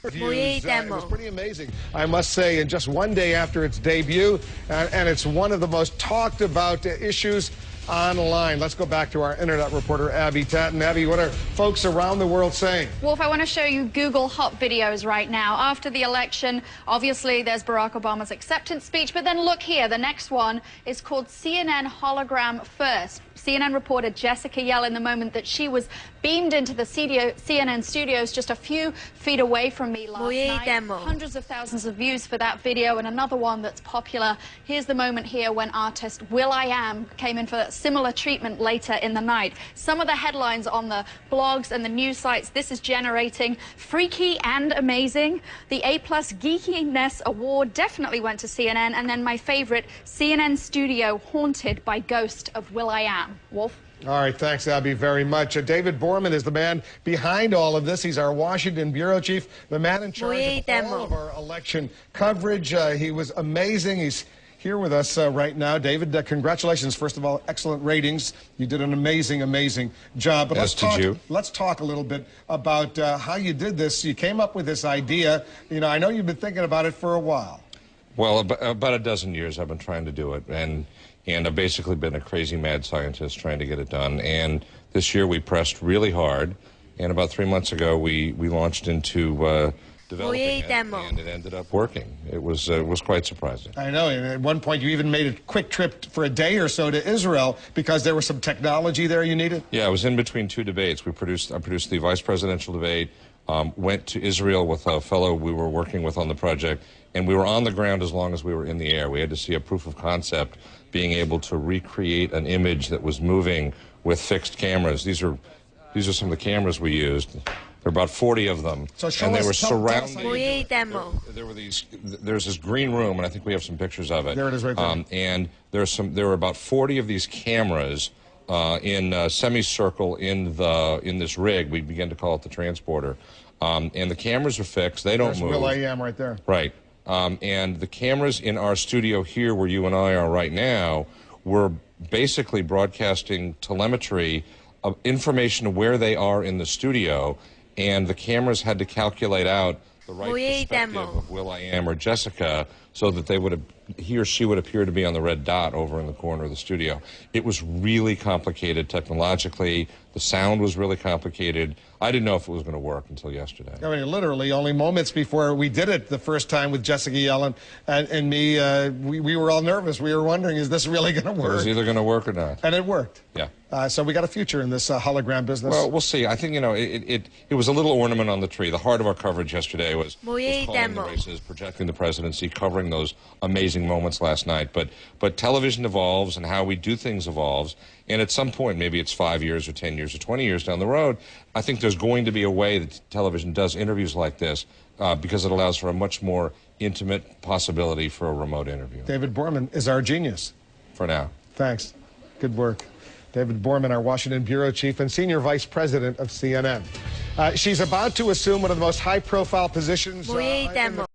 It was pretty amazing, I must say, in just one day after its debut, and it's one of the most talked about issues online. Let's go back to our internet reporter, Abby Tatton. Abby, what are folks around the world saying? Wolf, I want to show you Google Hot videos right now. After the election, obviously, there's Barack Obama's acceptance speech, but then look here. The next one is called CNN Hologram First. CNN reporter Jessica Yellen the moment that she was beamed into the CNN studios just a few feet away from me last night. Hundreds of thousands of views for that video, and another one that's popular. Here's the moment here when artist will.i.am came in for similar treatment later in the night. Some of the headlines on the blogs and the news sites, this is generating freaky and amazing. The A+ Geekiness Award definitely went to CNN, and then my favorite, CNN studio haunted by ghost of will.i.am. Wolf? All right, thanks, Abby, very much. David Borman is the man behind all of this. He's our Washington bureau chief, the man in charge of all of our election coverage. He was amazing. He's here with us right now. David, congratulations. First of all, excellent ratings. You did an amazing, amazing job. But let's talk a little bit about how you did this. You came up with this idea. You know, I know you've been thinking about it for a while. Well, about a dozen years I've been trying to do it, and I've basically been a crazy mad scientist trying to get it done. And this year we pressed really hard, and about 3 months ago we launched into developing it, and it ended up working. It was quite surprising. I know, and at one point you even made a quick trip for a day or so to Israel because there was some technology there you needed? Yeah, it was in between two debates. I produced the vice presidential debate, went to Israel with a fellow we were working with on the project, and we were on the ground as long as we were in the air. We had to see a proof of concept, being able to recreate an image that was moving with fixed cameras. These are some of the cameras we used. There were about 40 of them, and they were surrounding. There's this green room, and I think we have some pictures of it. There it is, right there. And there were about 40 of these cameras in a semicircle in this rig. We began to call it the transporter, and the cameras are fixed. They don't move. There's will.i.am right there. Right. And the cameras in our studio here, where you and I are right now, were basically broadcasting telemetry of information of where they are in the studio, and the cameras had to calculate out the right perspective of will.i.am or Jessica so that he or she would appear to be on the red dot over in the corner of the studio. It was really complicated technologically. The sound was really complicated. I didn't know if it was going to work until yesterday. I mean, literally, only moments before we did it the first time with Jessica Yellen and me, we were all nervous. We were wondering, is this really going to work? It was either going to work or not. And it worked. Yeah. So we got a future in this hologram business. Well, we'll see. I think, you know, it was a little ornament on the tree. The heart of our coverage yesterday was calling the races, projecting the presidency, covering those amazing moments last night. But television evolves, and how we do things evolves. And at some point, maybe it's 5 years or 10 years or 20 years down the road, I think there's going to be a way that television does interviews like this because it allows for a much more intimate possibility for a remote interview. David Borman is our genius. For now. Thanks. Good work. David Borman, our Washington bureau chief and senior vice president of CNN. She's about to assume one of the most high-profile positions in the